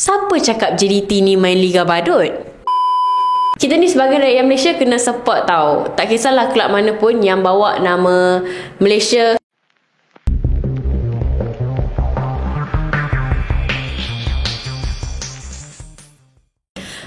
Siapa cakap JDT ni main Liga Badut? Kita ni sebagai rakyat Malaysia kena support tau. Tak kisahlah kelab mana pun yang bawa nama Malaysia.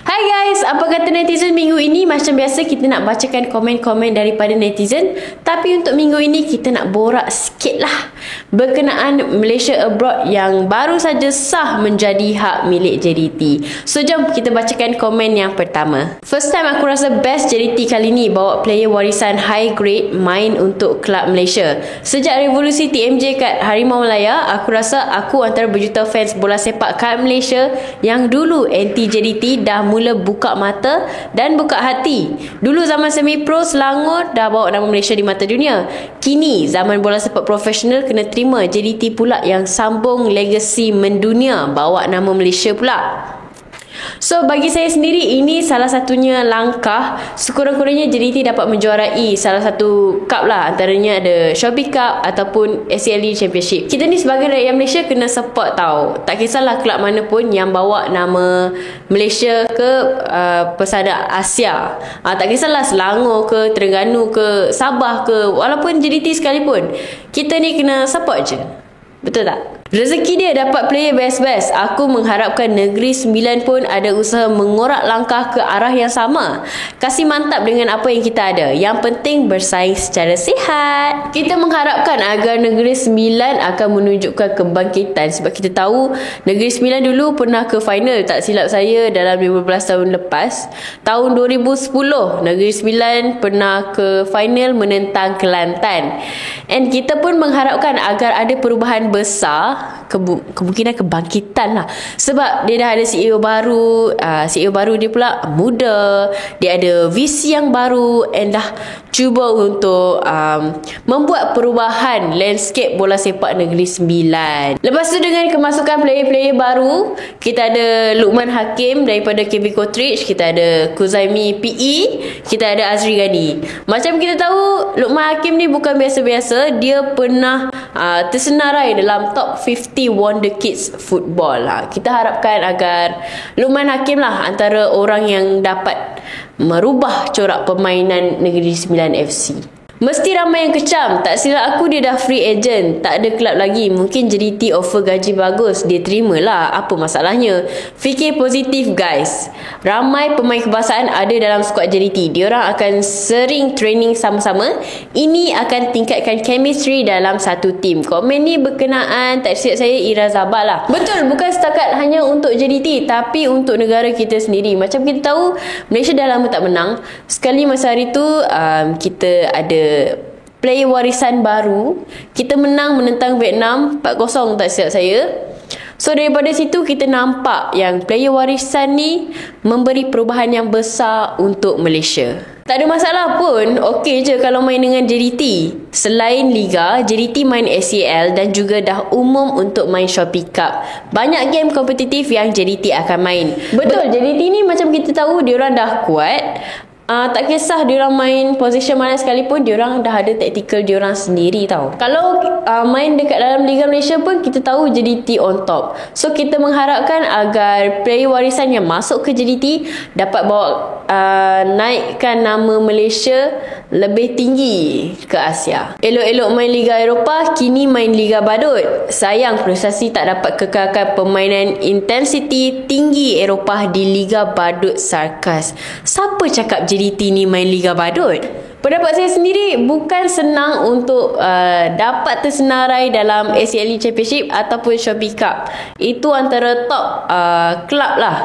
Hai guys, apa kata netizen minggu ini? Macam biasa kita nak bacakan komen-komen daripada netizen. Tapi untuk minggu ini kita nak borak sikit lah berkenaan Malaysia Abroad yang baru saja sah menjadi hak milik JDT. So jom kita bacakan komen yang pertama. First time aku rasa best JDT kali ni bawa player warisan high grade main untuk kelab Malaysia. Sejak revolusi TMJ kat Harimau Malaya, aku rasa aku antara berjuta fans bola sepak kat Malaysia yang dulu anti JDT dah mula buka mata dan buka hati. Dulu zaman semi-pro Selangor dah bawa nama Malaysia di mata dunia. Kini zaman bola sepak profesional kena terima JDT pula yang sambung legasi mendunia, bawa nama Malaysia pula. So bagi saya sendiri ini salah satunya langkah sekurang-kurangnya JDT dapat menjuarai salah satu cup lah, antaranya ada Shopee Cup ataupun SCLE Championship. Kita ni sebagai rakyat Malaysia kena support tau. Tak kisahlah kelab mana pun yang bawa nama Malaysia ke pesada Asia. Tak kisahlah Selangor ke, Terengganu ke, Sabah ke, walaupun JDT sekalipun, kita ni kena support je. Betul tak? Rezeki dia dapat player best-best. Aku mengharapkan Negeri Sembilan pun ada usaha mengorak langkah ke arah yang sama. Kasih mantap dengan apa yang kita ada. Yang penting bersaing secara sihat. Kita mengharapkan agar Negeri Sembilan akan menunjukkan kebangkitan. Sebab kita tahu Negeri Sembilan dulu pernah ke final, tak silap saya, dalam 15 tahun lepas. Tahun 2010 Negeri Sembilan pernah ke final menentang Kelantan. And kita pun mengharapkan agar ada perubahan besar, kemungkinan kebangkitan lah. Sebab dia dah ada CEO baru, CEO baru dia pula muda, dia ada visi yang baru, and dah cuba untuk membuat perubahan landscape bola sepak Negeri Sembilan. Lepas tu dengan kemasukan player-player baru, kita ada Luqman Hakim daripada KB Kotrich, kita ada Kuzaimi PE, kita ada Azri Ghani. Macam kita tahu, Luqman Hakim ni bukan biasa-biasa, dia pernah tersenarai dalam top 50 Wonder Kids Football lah. Kita harapkan agar Luqman Hakim lah antara orang yang dapat merubah corak permainan Negeri Sembilan FC. Mesti ramai yang kecam. Tak silap aku dia dah free agent, tak ada kelab lagi. Mungkin JDT offer gaji bagus, dia terima lah. Apa masalahnya? Fikir positif guys. Ramai pemain kebangsaan ada dalam skuad JDT. Diorang akan sering training sama-sama. Ini akan tingkatkan chemistry dalam satu tim. Komen ni berkenaan, tak silap saya, Ira Zabal lah. Betul, bukan setakat hanya untuk JDT, tapi untuk negara kita sendiri. Macam kita tahu, Malaysia dah lama tak menang. Sekali masa hari tu kita ada player warisan baru. Kita menang menentang Vietnam 4-0 tak silap saya. So daripada situ kita nampak yang player warisan ni memberi perubahan yang besar untuk Malaysia. Tak ada masalah pun, okey je kalau main dengan JDT. Selain Liga, JDT main SCL dan juga dah umum untuk main Shopee Cup. Banyak game kompetitif yang JDT akan main. Betul, JDT ni macam kita tahu diorang dah kuat. Tak kisah diorang main position mana sekalipun, diorang dah ada tactical diorang sendiri tau. Kalau main dekat dalam Liga Malaysia pun kita tahu JDT on top. So kita mengharapkan agar player warisan yang masuk ke JDT dapat bawa naikkan nama Malaysia lebih tinggi ke Asia. Elok-elok main Liga Eropah, kini main Liga Badut. Sayang prestasi tak dapat kekalkan permainan intensiti tinggi Eropah di Liga Badut Sarkas. Siapa cakap JDT ni main Liga Badut? Pendapat saya sendiri, bukan senang untuk dapat tersenarai dalam SCLE Championship ataupun Shopee Cup. Itu antara top kelab lah.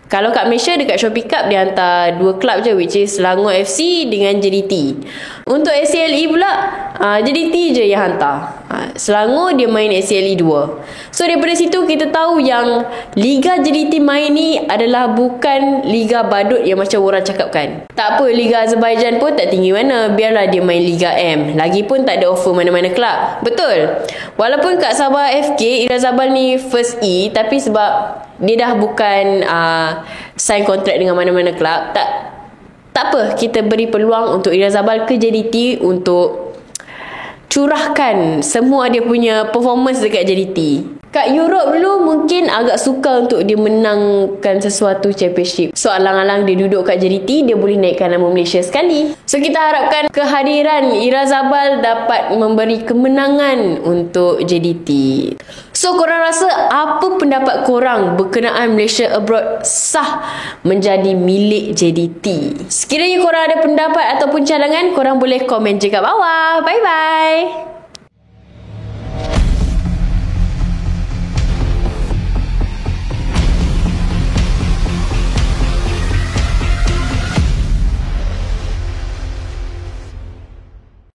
Kalau kat Malaysia dekat Shopee Cup dia hantar 2 kelab je, which is Selangor FC dengan JDT. Untuk SCLE pula JDT je yang hantar. Selangor dia main SCLE 2. So daripada situ kita tahu yang Liga JDT main ni adalah bukan Liga Badut yang macam orang cakapkan. Tak apa, Liga Azerbaijan pun tak tinggi mana, biarlah dia main Liga M. Lagipun tak ada offer mana-mana kelab. Betul. Walaupun kat Sabah FK Ira Zabal ni first E, tapi sebab dia dah bukan sign kontrak dengan mana-mana kelab, tak apa, kita beri peluang untuk Ira Zabal ke JDT untuk curahkan semua dia punya performance dekat JDT. Kat Europe dulu mungkin agak sukar untuk dia menangkan sesuatu championship. So alang-alang dia duduk kat JDT, dia boleh naikkan nama Malaysia sekali. So kita harapkan kehadiran Irazabal dapat memberi kemenangan untuk JDT. So korang rasa apa pendapat korang berkenaan Malaysia Abroad sah menjadi milik JDT? Sekiranya korang ada pendapat ataupun cadangan, korang boleh komen je kat bawah. Bye bye.